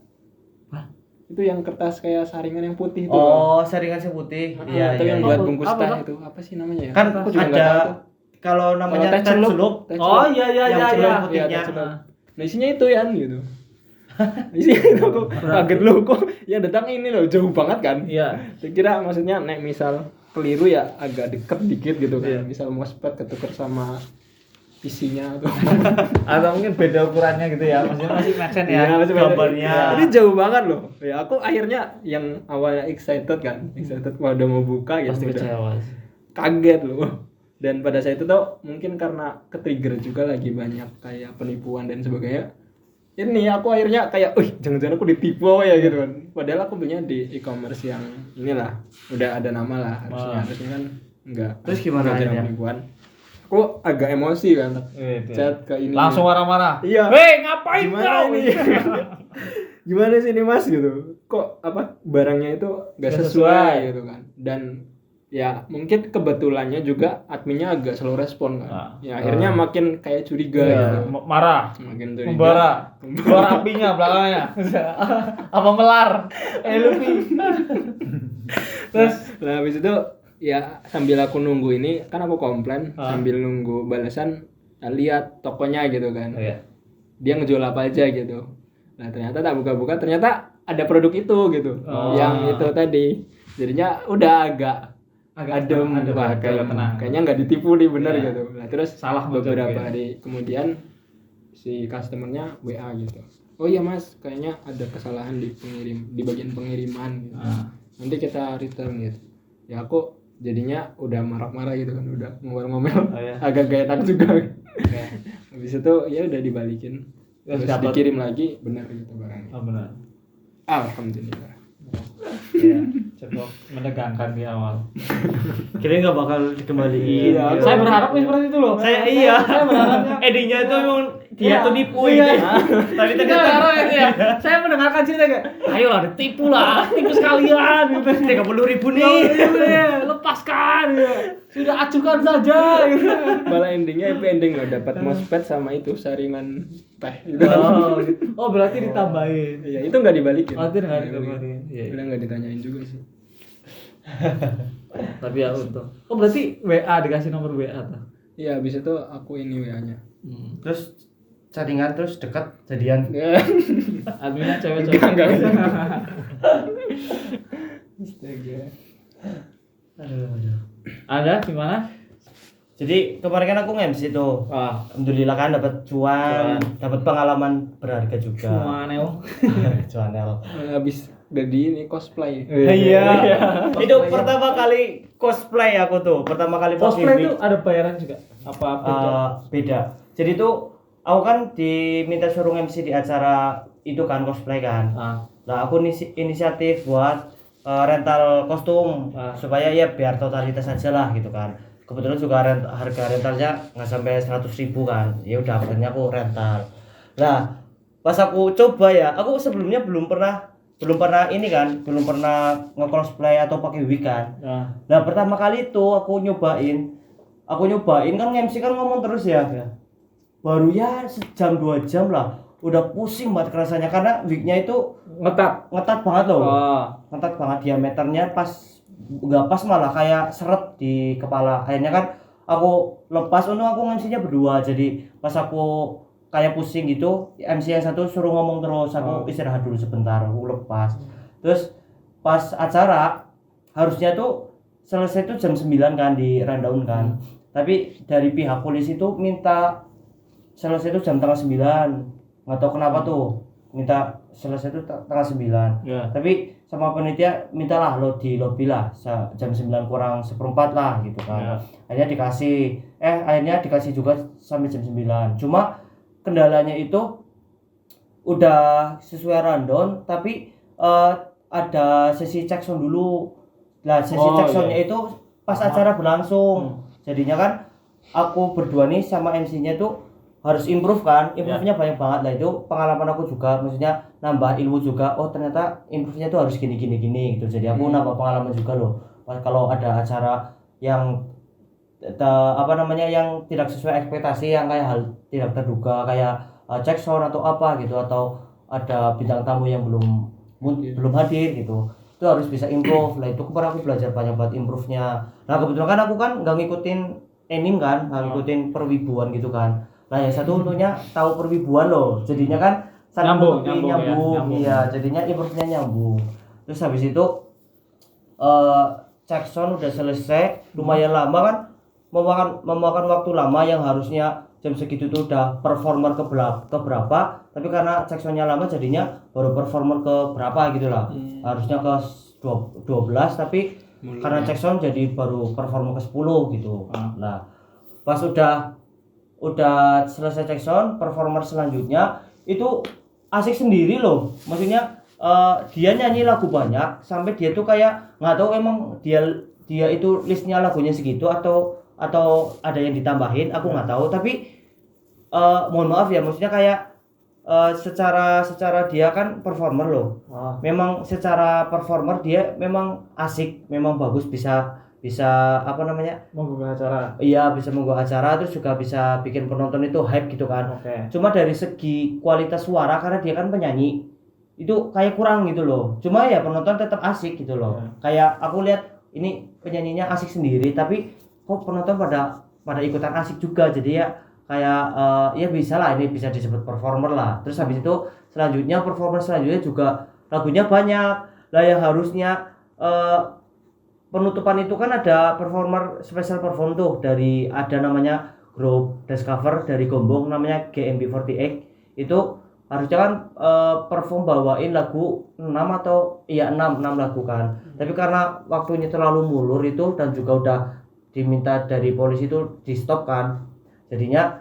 Itu yang kertas kayak saringan yang putih itu loh.
Oh, saringan putih.
Iya, itu yang
iya.
buat bungkus
Apa
teh
tuh?
itu apa sih namanya ya?
Kan
Aku juga nggak
ada
tahu tuh.
kalau namanya
Kalau
teh celup.
teh
Oh
celup.
iya iya
Yang
iya
celup
iya.
putihnya.
Iya, teh celup. Nah isinya itu ya gitu. Isinya itu aku kaget loh, kok yang datang ini loh jauh banget kan.
Iya.
Saya kira maksudnya misal keliru ya agak deket dikit gitu kan.
Iya.
Misal mousepad ketuker sama isinya atau
Atau mungkin beda ukurannya gitu ya. Maksudnya masih make sense ya.
masih beda.
gambarnya.
Ini jauh banget loh. Ya aku akhirnya yang awalnya excited wah udah mau buka gitu.
Pasti
udah
kecewa.
Kaget loh. Dan pada saat itu tuh mungkin karena ke-trigger juga lagi banyak kayak penipuan dan sebagainya. Ini aku akhirnya kayak, jangan-jangan aku ditipu ya gitu kan. Padahal aku belinya di e-commerce yang inilah, udah ada nama lah harusnya kan enggak.
Terus gimana
enggak
akhirnya?
penipuan. Aku agak emosi kan.
Gitu.
Chat ke ini.
Langsung marah-marah.
Iya.
Hei, ngapain
Gimana
kau?
ini? Gimana sih ini Mas gitu. Kok barangnya itu enggak
Nggak
sesuai
sesuai
gitu kan. Dan ya mungkin kebetulannya juga adminnya agak slow respon kan.
Ah.
Ya akhirnya makin kayak curiga gitu.
Marah.
Makin curiga.
Membara. Keluar apinya belakangnya. Apa melar? Luffy.
Terus nah habis itu ya sambil aku nunggu ini kan aku komplain sambil nunggu balasan, lihat tokonya gitu kan.
Iya.
Dia ngejual apa aja gitu. Nah ternyata tak buka-buka ternyata ada produk itu gitu. Yang itu tadi. Jadinya udah agak adem, wah,
tenang.
kayaknya nggak ditipu nih bener
Iya.
gitu. Nah terus
Salah
beberapa
mungkin.
hari kemudian si customernya WA gitu. Oh iya Mas, kayaknya ada kesalahan di bagian pengiriman gitu. Nanti kita return gitu. Ya aku jadinya udah marah-marah gitu kan, udah ngomel-ngomel.
Oh, iya.
Agak gak enak juga. Habis itu ya udah dibalikin.
Terus
Terus
dapat.
dikirim lagi bener gitu barangnya.
Oh benar.
Alhamdulillah.
Iya. Cukup menegangkan di awal.
Kira nggak bakal dikembaliin.
Iya,
Saya berharap nih seperti itu loh.
Saya berharapnya endingnya itu memang dia tuh nipu gitu. Tapi
Kita
ternyata
berharap itu ya. Saya mendengarkan cerita kayak, ayolah ditipu lah, tipu sekalian gitu.
30.000 nih.
Lepaskan gitu. Sudah acukan saja gitu.
Malah endingnya happy ending loh, dapat mousepad sama itu saringan teh gitu.
Oh, berarti ditambahin.
Iya, itu nggak dibalikin.
Oh, itu nggak ditambahin. Iya.
Udah nggak ditanyain juga sih.
Tapi ya untung. Oh, berarti WA dikasih nomor WA tuh.
Iya, habis itu aku ini WA-nya.
Terus chattingan terus dekat jadian.
Adminnya cewek-cewek.
Enggak.
Astaga. Aduh. Ada gimana?
Jadi kemarin kan aku nge-MC tuh.
Wah,
Alhamdulillah kan dapat cuan, dapat pengalaman berharga juga.
Cuanel.
Cuanel.
Habis jadi ini cosplay.
Iya. Itu pertama kali cosplay aku tuh. Pertama kali pas
Cosplay
gimmick.
itu ada bayaran juga? Apa beda?
Beda. Jadi tuh aku kan diminta suruh MC di acara itu kan cosplay kan. Nah aku inisiatif buat rental kostum supaya ya biar totalitas aja lah gitu kan. Kebetulan juga harga rentalnya nggak sampai 100.000 kan. Ya udah akhirnya aku rental. Nah pas aku coba ya, aku sebelumnya belum pernah belum pernah ini kan, belum pernah nge-cosplay atau pakai wig kan. Nah, pertama kali itu aku nyobain kan MC kan ngomong terus ya. Baru ya sejam 2 jam lah, udah pusing banget rasanya karena wignya itu ngetat banget loh. Ngetat banget, diameternya nggak pas, malah kayak seret di kepala. Akhirnya kan aku lepas, untung aku MC-nya berdua, jadi pas aku kayak pusing gitu, MC yang satu suruh ngomong terus, aku istirahat dulu sebentar, aku lepas. Terus pas acara harusnya tuh selesai tuh jam 9 kan di rundown kan. Tapi dari pihak polisi tuh minta selesai tuh jam tengah 9. Nggak tahu kenapa tuh minta selesai tuh tengah 9. Tapi sama panitia mintalah lo di lobby lah jam 9 kurang seperempat lah gitu kan. Akhirnya dikasih juga sampai jam 9. Cuma kendalanya itu udah sesuai rundown, tapi ada sesi check sound dulu. Lah sesi check soundnya itu pas acara berlangsung. Jadinya kan aku berdua nih sama MC-nya tuh harus improve kan. Improve-nya banyak banget lah, itu pengalaman aku juga, maksudnya nambah ilmu juga. Oh ternyata improve-nya tuh harus gini gitu. Jadi aku nambah pengalaman juga loh. Kalau ada acara yang yang tidak sesuai ekspektasi, yang kayak hal tidak terduga, kayak check sound atau apa gitu, atau ada bintang tamu yang belum hadir gitu, itu harus bisa improve lah. Itu kemarin aku belajar banyak banget improve-nya. Nah kebetulan kan aku kan nggak ngikutin anime kan, nggak ngikutin perwibuan gitu kan. Nah yang satu untungnya tahu perwibuan loh, jadinya kan
nyambung.
Iya, jadinya improve-nya nyambung. Terus habis itu check sound udah selesai, lumayan lama kan, memakan waktu lama, yang harusnya jam segitu tuh udah performer ke berapa, tapi karena check sound-nya lama jadinya baru performer ke berapa gitu lah. Harusnya ke 12, tapi karena check sound jadi baru performer ke 10 gitu. Nah, pas udah selesai check sound, performer selanjutnya itu asik sendiri loh. Maksudnya dia nyanyi lagu banyak sampai dia tuh kayak nggak tahu emang dia itu listnya lagunya segitu atau ada yang ditambahin, aku nggak tahu. Tapi mohon maaf ya, maksudnya kayak secara dia kan performer loh. Memang secara performer dia memang asik, memang bagus, bisa
Menggugah acara.
Iya, bisa menggugah acara, terus juga bisa bikin penonton itu hype gitu kan. Cuma dari segi kualitas suara, karena dia kan penyanyi, itu kayak kurang gitu loh. Cuma ya penonton tetap asik gitu loh. Kayak aku lihat ini penyanyinya asik sendiri, tapi kok penonton pada ikutan asik juga. Jadi ya kayak ya bisa lah, ini bisa disebut performer lah. Terus habis itu performer selanjutnya juga lagunya banyak lah, yang harusnya penutupan itu kan ada performer special perform tuh, dari ada namanya grup Discover dari Gombong namanya GMB48. Itu harusnya kan perform bawain lagu 6 lagu kan. Tapi karena waktunya terlalu mulur itu, dan juga udah diminta dari polisi itu di stop kan. Jadinya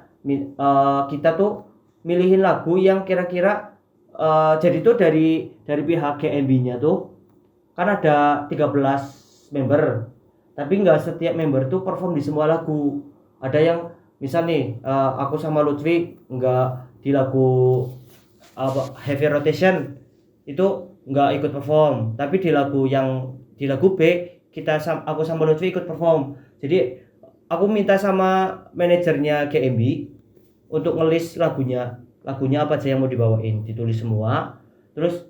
kita tuh milihin lagu yang kira-kira jadi tuh dari pihak GMB-nya tuh kan ada 13 member, tapi nggak setiap member tuh perform di semua lagu. Ada yang misal nih aku sama Lutfi nggak di lagu Heavy Rotation itu nggak ikut perform, tapi di lagu B aku sama Lutfi ikut perform. Jadi aku minta sama manajernya GMB untuk ngelis lagunya apa aja yang mau dibawain, ditulis semua. Terus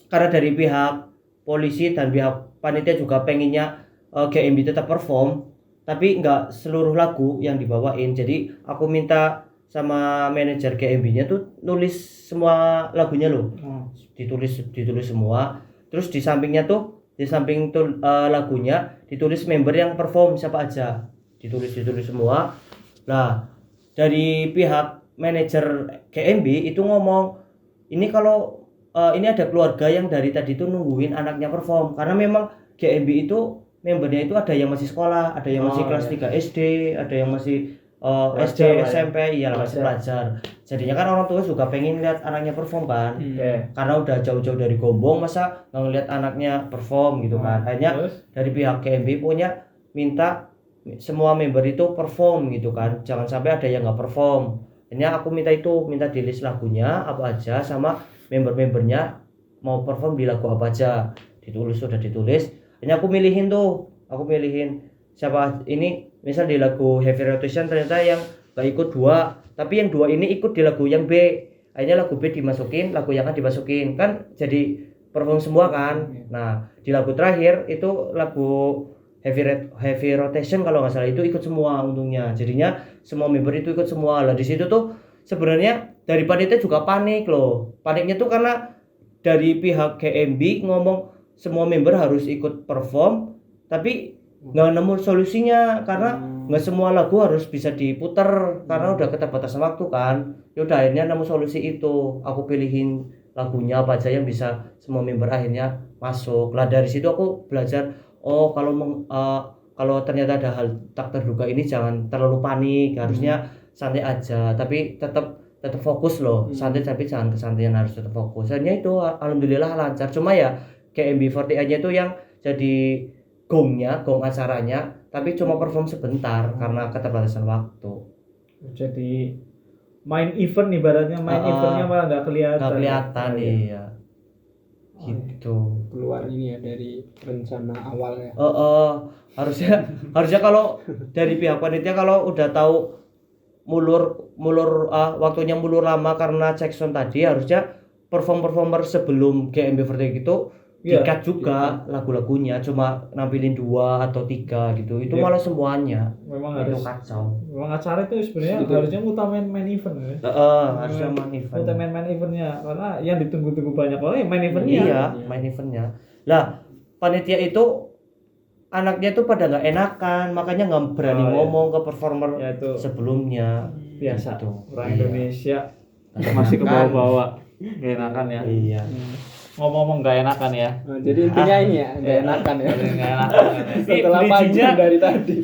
karena dari pihak polisi dan pihak panitia juga pengennya GMB tetap perform, tapi nggak seluruh lagu yang dibawain. Jadi aku minta sama manajer GMB-nya tuh nulis semua lagunya loh. Ditulis semua. Terus di samping lagunya ditulis member yang perform siapa aja. Ditulis semua. Nah, dari pihak manajer GMB itu ngomong, ini kalau ini ada keluarga yang dari tadi tuh nungguin anaknya perform, karena memang GMB itu membernya itu ada yang masih sekolah, ada yang masih kelas 3 SD, ada yang masih SD, SMP, iya masih pelajar. Jadinya kan orang tua juga pengen lihat anaknya perform kan. Karena udah jauh-jauh dari Gombong, masa nggak ngeliat anaknya perform gitu kan. Akhirnya dari pihak GMB punya minta semua member itu perform gitu kan, jangan sampai ada yang nggak perform. Akhirnya aku minta di list lagunya apa aja sama member-membernya mau perform di lagu apa aja, sudah ditulis. Hanya aku milihin siapa ini, misal di lagu Heavy Rotation ternyata yang gak ikut 2, tapi yang 2 ini ikut di lagu yang B, akhirnya lagu B dimasukin, lagu yang A dimasukin, kan jadi perform semua kan. Nah di lagu terakhir itu lagu Heavy Rotation kalau nggak salah itu ikut semua untungnya, jadinya semua member itu ikut semua lah. Di situ tuh sebenarnya dari panitia juga panik loh. Paniknya tuh karena dari pihak GMB ngomong semua member harus ikut perform, tapi nggak nemu solusinya karena nggak semua lagu harus bisa diputer karena udah keterbatasan waktu kan. Ya udah akhirnya nemu solusi itu, aku pilihin lagunya apa aja yang bisa semua member akhirnya masuk lah. Dari situ aku belajar, oh kalau ternyata ada hal tak terduga ini jangan terlalu panik, harusnya santai aja tapi tetap fokus loh. Santai tapi jangan kesantaian, harus tetap fokus. Hanya itu alhamdulillah lancar. Cuma ya KMB48 nya itu yang jadi gong acaranya, tapi cuma perform sebentar karena keterbatasan waktu.
Jadi main event eventnya malah nggak kelihatan.
Iya. Gitu.
Keluar ini ya dari rencana awalnya.
Harusnya kalau dari pihak panitia kalau udah tahu waktunya mulur lama karena Jackson tadi, harusnya performer sebelum GMB48 itu dikat juga lagu-lagunya, cuma nampilin 2 atau 3 gitu. Itu malah semuanya.
Memang
itu
harus
kacau.
Memang acara itu sebenarnya harusnya utamain main event ya.
Harusnya main event.
Utamain main eventnya karena yang ditunggu-tunggu banyak orang main eventnya.
Iya, main eventnya. Lah, panitia itu anaknya tuh pada nggak enakan, makanya nggak berani ngomong ke performer
ya, itu
sebelumnya.
Biasa.
Gitu.
Orang Indonesia masih ke bawah-bawah. Gak enakan ya.
Iya.
Ngomong-ngomong gak enakan ya.
Jadi intinya ini ya, gak enakan ya.
Gak enakan.
Setelah panjang dari tadi.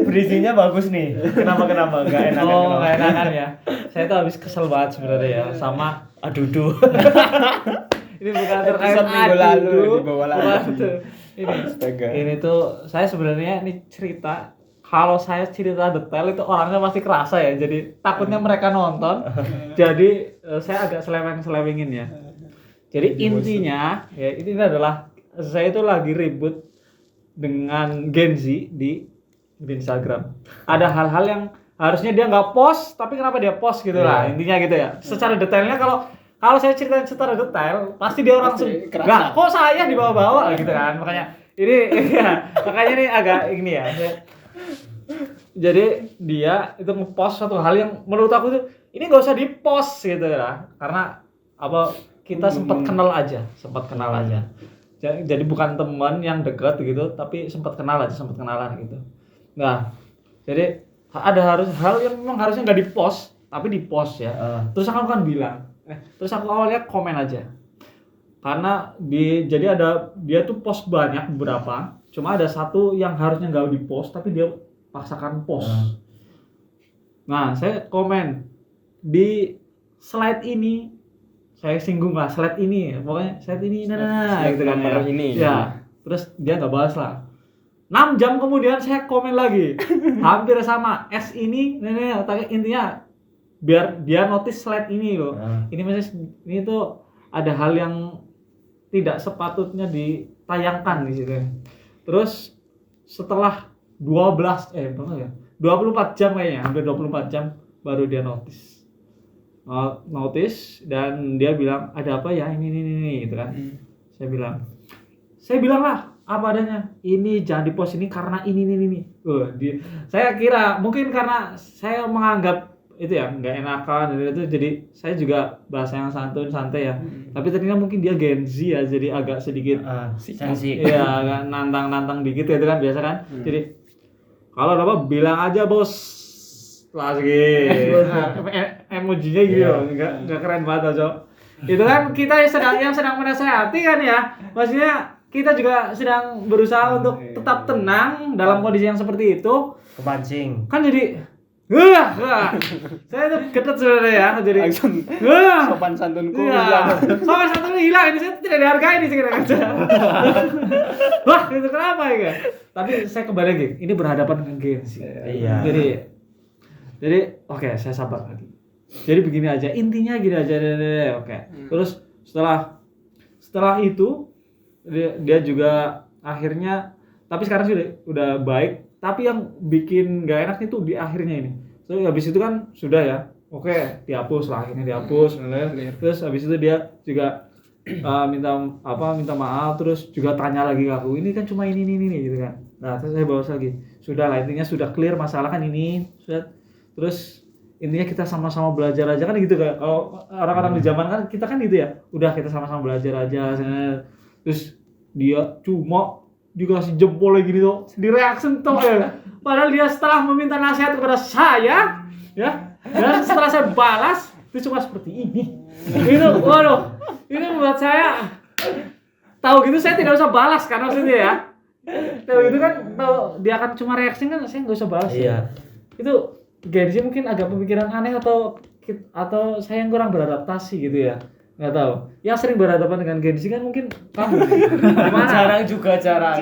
Bridgingnya bagus nih. Kenapa gak enakan?
Gak enakan ya. Saya tuh habis kesel banget sebenarnya ya sama
aduh.
Ini bukan terkait
Episode minggu lalu dibawa lagi.
Ini tuh saya sebenarnya ini cerita, kalau saya cerita detail itu orangnya pasti kerasa ya. Jadi takutnya mereka nonton. Jadi saya agak selewengin ya. Jadi intinya ya ini adalah saya itu lagi ribut dengan Gen Z di Instagram. Ada hal-hal yang harusnya dia nggak post, tapi kenapa dia post gitu lah. Intinya gitu ya. Secara detailnya kalau saya ceritain secara detail, pasti dia langsung nggak, kok saya dibawa-bawa gitu kan. Makanya ini agak ini ya. Jadi dia itu ngepost satu hal yang menurut aku tuh ini nggak usah dipost gitu ya. Karena kita sempat kenal aja. Jadi bukan teman yang dekat gitu, tapi sempat kenalan gitu. Nah, jadi ada hal yang memang harusnya nggak dipost, tapi dipost ya. Terus aku kan bilang, terus aku awalnya komen aja. Karena dia tuh post banyak beberapa, cuma ada satu yang harusnya nggak dipost, tapi dia paksakan post. Nah, saya komen di slide ini. Saya singgung lah slide ini, pokoknya slide ini, gitu kan ya.
Ini.
Ya, terus dia nggak balas lah. 6 jam kemudian saya komen lagi, hampir sama S ini, intinya biar dia notice slide ini loh. Ini tuh ada hal yang tidak sepatutnya ditayangkan di situ. Terus setelah 24 jam kayaknya, hampir 24 jam baru dia notice dan dia bilang ada apa ya ini gitu kan. Saya bilang lah apa adanya, ini jangan dipost ini karena ini. Saya kira mungkin karena saya menganggap itu ya nggak enakan itu, jadi saya juga bahasa yang santai ya. Tapi ternyata mungkin dia Gen Z ya, jadi agak sedikit
sensi.
Iya, agak nantang dikit gitu kan biasa kan. Jadi kalau apa bilang aja bos lagi emojinya gitu, nggak keren banget Cok. Itu kan kita yang sedang menasehati kan ya, maksudnya kita juga sedang berusaha untuk tetap tenang dalam kondisi yang seperti itu.
Kepancing
Kan jadi saya tuh ketet sebenarnya ya, jadi
langsung sopan santunku
hilang. Sopan santunku hilang, ini saya tidak dihargai ini sekarang aja. Wah, itu kenapa ya? Tapi saya kembali lagi, ini berhadapan dengan Gen Z.
Iya.
Jadi oke, saya sabar lagi. Jadi begini aja, intinya gini aja. Oke. Terus setelah setelah itu dia juga akhirnya, tapi sekarang sih udah baik, tapi yang bikin gak enak itu di akhirnya ini. So habis itu kan sudah ya, oke, dihapus lah, akhirnya dihapus. Terus habis itu dia juga minta maaf, terus juga tanya lagi ke aku, ini kan cuma ini gitu kan. Nah terus saya balas lagi, sudah lah, intinya sudah clear masalah kan ini, sudah. Terus intinya kita sama-sama belajar aja kan gitu kan. Kalau orang-orang di zaman kan kita kan gitu ya, udah kita sama-sama belajar aja. Terus dia cuma dikasih jempol lagi gitu, di reaction tuh ya. Padahal dia setelah meminta nasihat kepada saya, ya, dan setelah saya balas itu cuma seperti ini. Itu, waduh, ini membuat saya tahu gitu saya tidak usah balas kan maksudnya ya. Tahu gitu kan, tahu dia akan cuma reaksi kan, saya nggak usah balas.
Iya.
Itu Genji mungkin agak pemikiran aneh atau saya yang kurang beradaptasi gitu ya. Nggak tahu. Yang sering berhadapan dengan Genji kan mungkin kamu. Gimana?
Jarang juga jarang.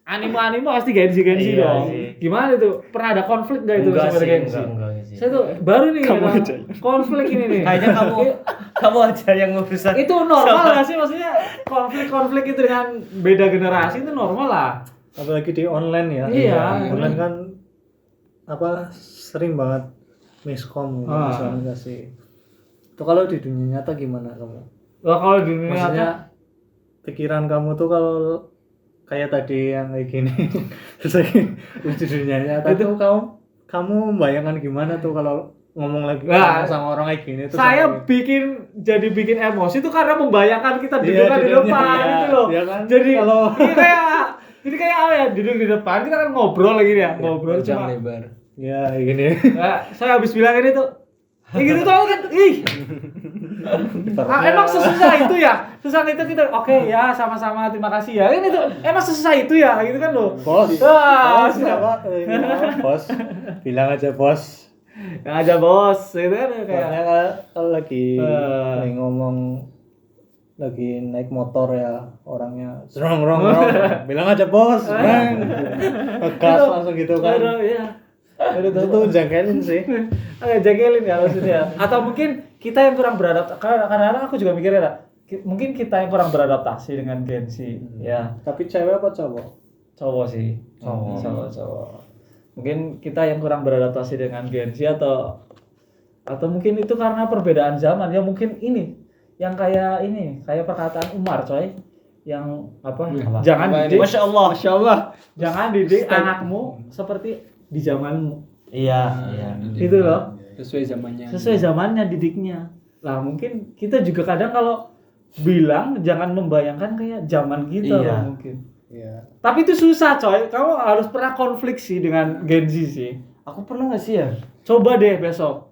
Anime pasti Genji
Iya
dong.
sih.
Gimana itu? Pernah ada konflik nggak itu
Enggak
sama
sih,
Genji?
enggak sih.
Saya tuh baru nih konflik ini nih.
Kayaknya kamu aja yang ngurusan.
Itu normal nggak sih, maksudnya konflik itu dengan beda generasi itu normal lah.
Apalagi di online ya.
Iya.
Online kan sering banget miskom gitu, miskomunikasi. Itu kalau di dunia nyata gimana kamu?
Wah, kalau di dunia
Maksudnya
nyata
pikiran kamu tuh kalau kayak tadi yang kayak gini terus lagi di dunia nyata itu kamu membayangkan gimana tuh kalau ngomong lagi sama orang kayak gini tuh
saya bikin emosi tuh karena membayangkan kita duduk di depan gitu loh.
Iya kan?
Jadi
kalau
jadi kayak apa ya, duduk di depan kita kan ngobrol lagi ya, ngobrol cuma
lebar.
ya gini.
Nah, saya habis bilang ini tuh gitu tuh kan, emang sesusah itu ya? Susah itu kita, oke ya sama-sama terima kasih ya. Ini tuh emang sesusah itu ya, gitu kan lo.
Bos bilang aja bos.
Yang aja bos, gitu kan kayak.
Kalau lagi ngomong lagi naik motor ya orangnya rong bilang aja bos, gas langsung gitu kan.
Iya.
Itu tuh jangkelin sih.
Agak jangkelin ya maksudnya. Atau mungkin kita yang kurang beradaptasi. Karena aku juga mikirnya mungkin kita yang kurang beradaptasi dengan Genji. Ya.
Tapi cewek apa cowok?
Cowok sih. Cowok. Mungkin kita yang kurang beradaptasi dengan Genji atau mungkin itu karena perbedaan zaman. Ya mungkin ini yang kayak perkataan Umar coy. Yang jangan didik.
Masya Allah.
Jangan didik anakmu seperti di zamanmu.
Iya.
Itu loh.
Sesuai
zamannya didiknya. Lah mungkin kita juga kadang kalau bilang jangan membayangkan kayak zaman kita loh mungkin.
Iya.
Tapi itu susah coy. Kamu harus pernah konflik sih dengan Genji sih.
Aku pernah nggak sih ya?
Coba deh besok.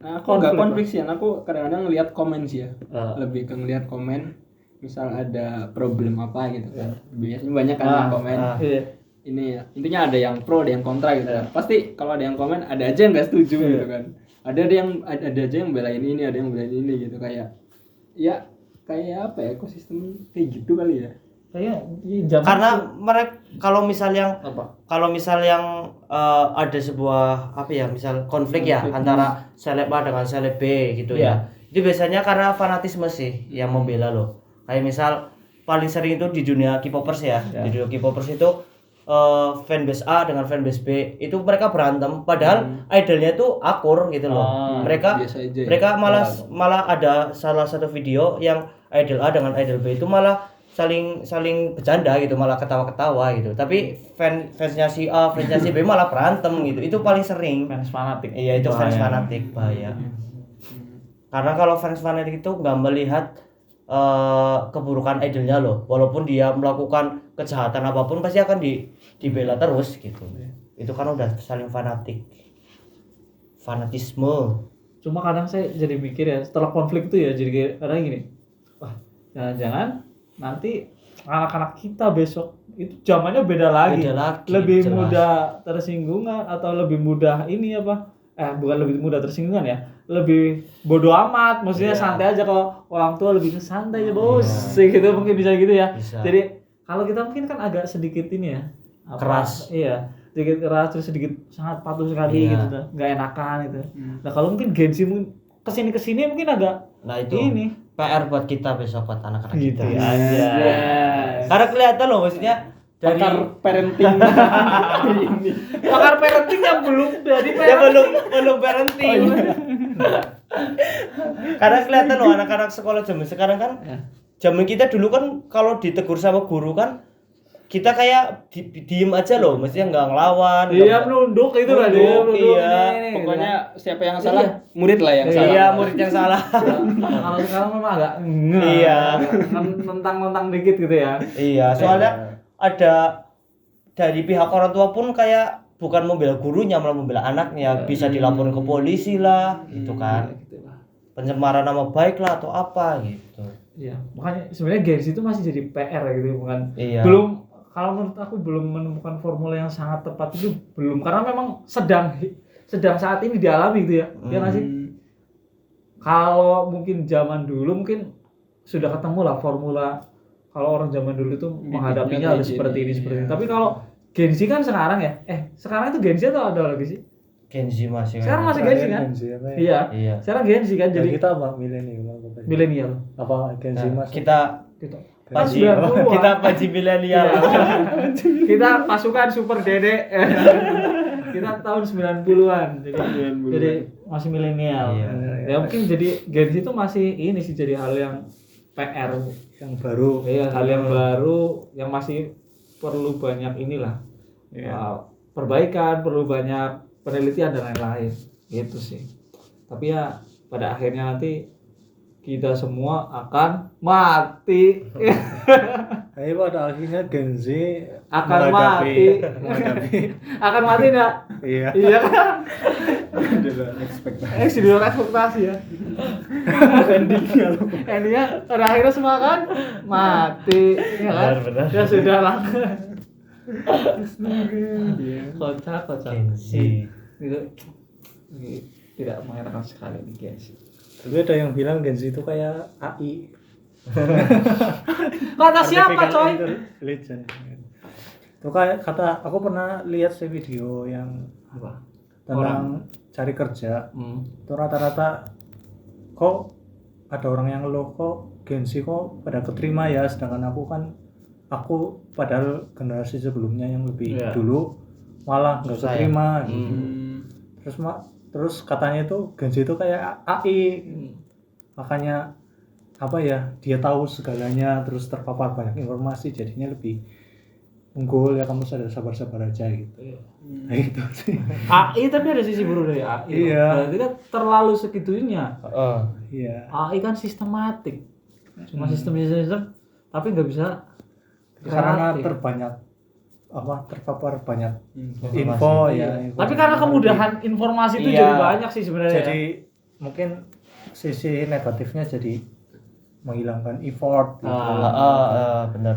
Nah, aku nggak konflik sih, aku kadang-kadang ngeliat komen sih ya. Lebih ke ngeliat komen, misal ada problem apa gitu kan. Biasanya banyak kan yang komen.
Iya.
Ini ya, intinya ada yang pro, ada yang kontra gitu kan. Pasti kalau ada yang komen, ada aja yang nggak setuju gitu kan. Ada aja yang belain ini, ada yang belain ini gitu kayak. Ya kayak apa ya, ekosistem kayak gitu kali ya.
Karena mereka kalau misal yang ada sebuah misal konflik ya antara seleb A dengan seleb B gitu ya. Itu biasanya karena fanatisme sih yang membela loh. Kayak misal paling sering itu di dunia K-popers ya. Di dunia K-popers itu fanbase A dengan fanbase B itu mereka berantem padahal idolnya itu akur gitu loh. Mereka malah ada salah satu video yang idol A dengan idol B itu malah saling bercanda gitu, malah ketawa-ketawa gitu. Tapi fansnya si A, fansnya si B malah berantem gitu. Itu paling sering.
Fans fanatik.
Iya, itu fans fanatik bahaya. Karena kalau fans fanatik itu nggak melihat keburukan idolnya loh. Walaupun dia melakukan kejahatan apapun pasti akan dibela terus gitu. Itu kan udah saling fanatisme.
Cuma kadang saya jadi mikir ya, setelah konflik itu ya jadi kadang gini. Wah, jangan-jangan nanti anak-anak kita besok itu zamannya beda lagi. Lebih jelas. Mudah tersinggungan atau lebih mudah bukan lebih mudah tersinggungan ya, lebih bodoh amat, maksudnya santai aja. Kalau orang tua lebih santai aja bos, gitu mungkin bisa gitu ya. Bisa. Jadi kalau kita mungkin kan agak sedikit ini ya,
keras.
Iya, sedikit keras terus sedikit sangat patuh sekali gitu tuh, nggak enakan gitu. Nah kalau mungkin Genji kesini mungkin agak
PR buat kita besok buat anak-anak
Gitu
kita.
aja.
Karena kelihatan loh maksudnya dari
Pakar parenting ini.
Pakar parenting yang belum jadi
ya belum parenting. Karena kelihatan loh anak-anak sekolah zaman sekarang kan. Zaman kita dulu kan kalau ditegur sama guru kan kita kayak diem aja loh, maksudnya nggak ngelawan.
Iya, nunduk itu lah dia.
Nunduk, iya.
Pokoknya siapa yang salah, murid lah yang salah.
Iya, murid yang salah.
Kalau sekarang memang agak
Iya.
Nentang-nentang dikit gitu ya.
Iya, soalnya ada dari pihak orang tua pun kayak bukan membela gurunya malah membela anaknya, bisa dilaporin ke polisi lah, gitu kan. Pencemaran nama baik lah atau apa gitu.
Iya, makanya sebenarnya Gensi itu masih jadi PR gitu, bukan?
Iya.
Belum, kalau menurut aku belum menemukan formula yang sangat tepat itu belum, karena memang sedang saat ini dialami gitu ya. Ya nggak sih? Kalau mungkin zaman dulu mungkin sudah ketemu lah formula. Kalau orang zaman dulu tuh menghadapinya harus seperti ini, seperti ini. Tapi kalau Gensi kan sekarang ya, sekarang itu Gensi atau ada lagi sih?
Genzi masih.
Sekarang masih Gensi kan?
Genzi apa ya?
Iya.
Iya.
Sekarang Gensi kan,
Jadi
jadi
kita apa milenial apa?
milenial.
Apa Genzi
Nah,
Mas?
kita
Gitu.
Paji,
90-an.
kita paji milenial.
Kita pasukan super dede. Kita tahun 90-an. Jadi masih milenial.
Iya.
Ya mungkin jadi Gensi itu masih ini sih, jadi hal yang PR,
yang baru.
ya hal yang baru yang masih perlu banyak inilah. Perbaikan, perlu banyak penelitian dan lain-lain. Gitu sih. Tapi ya pada akhirnya nanti kita semua akan mati.
Tapi pada akhirnya Genzi
Akan mati. Akan mati enggak?
Iya.
Iya kan?
Ekspektasi.
Di luar ekspektasi ya. Endingnya pada akhirnya semua kan mati. Ya kan?
Benar.
Ya sudah lah. Kocak.
Genzi.
Itu tidak mengenakan sekali nih guys.
Tapi ada yang bilang Genzi itu kayak AI.
Kata siapa coy?
Legend. Itu kayak kata aku pernah lihat video yang
Apa?
tentang cari kerja. Itu rata-rata kok ada orang yang ngeluh kok Genzi kok pada keterima ya, sedangkan aku padahal generasi sebelumnya yang lebih dulu malah nggak keterima gitu. Terus katanya itu Genzi itu kayak AI. Makanya apa ya, dia tahu segalanya, terus terpapar banyak informasi, jadinya lebih unggul ya, kamu sabar-sabar aja gitu. Nah itu sih.
AI tapi ada sisi buruk dari AI.
Iya.
Berarti kan terlalu segitunya.
Iya.
AI kan sistematik. Cuma sistem tapi nggak bisa
Karena
kreatif.
terpapar banyak info ya.
Tapi karena kemudahan informasi itu jadi banyak sih sebenarnya.
Jadi mungkin sisi negatifnya jadi menghilangkan effort gitu.
Benar.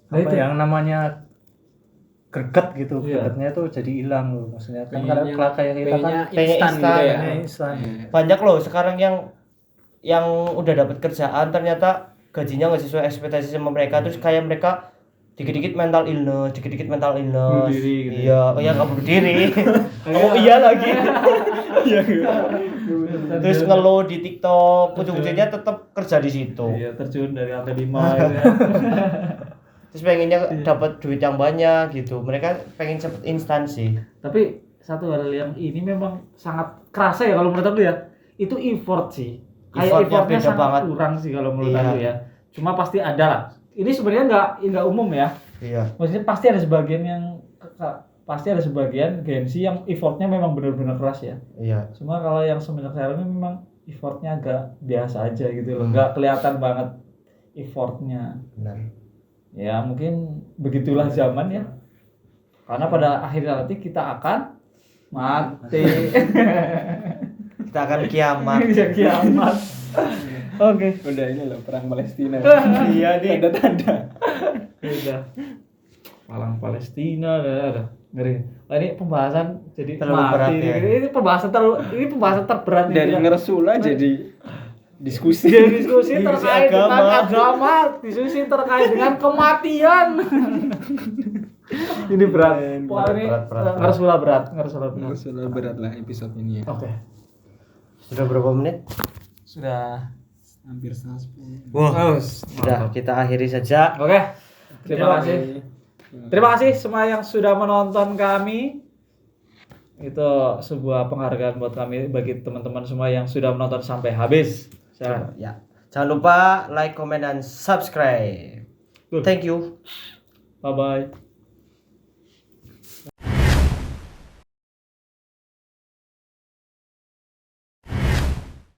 Nah, itu
yang namanya greget gitu,
Iya.
gregetnya itu jadi hilang loh. Maksudnya kan
Pengennya-
kayak kita kan
pengen
instan gitu ya.
pengennya instan.
Banyak loh sekarang yang udah dapat kerjaan ternyata gajinya nggak sesuai ekspektasi sama mereka, terus kayak mereka dikit-dikit mental illness.
Bunuh diri gitu.
Iya, nggak bunuh diri. Iya lagi. Terus ngeluh di TikTok, ujung-ujungnya tetap kerja di situ.
Iya, terjun dari lantai 5 gitu ya.
Terus pengennya dapat duit yang banyak gitu. Mereka pengen cepet instan sih.
Tapi satu hal yang ini memang sangat kerasa ya kalau menurut aku ya. Itu effort sih. Kayak
Effortnya
effortnya
beda
sangat
banget.
kurang sih kalau menurut
Iya.
aku ya. Cuma pasti ada lah. Ini sebenarnya nggak umum ya.
Iya.
Maksudnya pasti ada sebagian Gensi yang effortnya memang benar-benar keras ya.
Iya.
Cuma kalau yang semenjak sekarang ini memang effortnya agak biasa aja gitu loh. Nggak kelihatan banget effortnya.
Benar.
Ya mungkin begitulah zaman ya. Karena pada akhirnya nanti kita akan mati.
Kita akan kiamat.
Ya kiamat. Oke.
Udah ini loh perang Palestina.
Iya nih.
Tanda-tanda.
Udah. Perang Palestina ada. Ngeri. Nah, ini pembahasan jadi
Terlalu
mati.
berat ya.
Ini pembahasan terberat
Dari
ini.
ngeresula jadi diskusi.
Jadi diskusi terkait dengan
agama.
diskusi terkait dengan kematian. Ini berat. Wah, ini
Berat.
ngeresula berat.
Ngeresula berat lah episode ini ya.
Oke.
Sudah berapa menit?
Sudah
Hampir 110.
Wah, sudah kita akhiri saja.
Oke. Terima kasih. Terima kasih semua yang sudah menonton kami. Itu sebuah penghargaan buat kami bagi teman-teman semua yang sudah menonton sampai habis.
Ya. Jangan lupa like, comment, dan subscribe. Thank you.
Bye bye.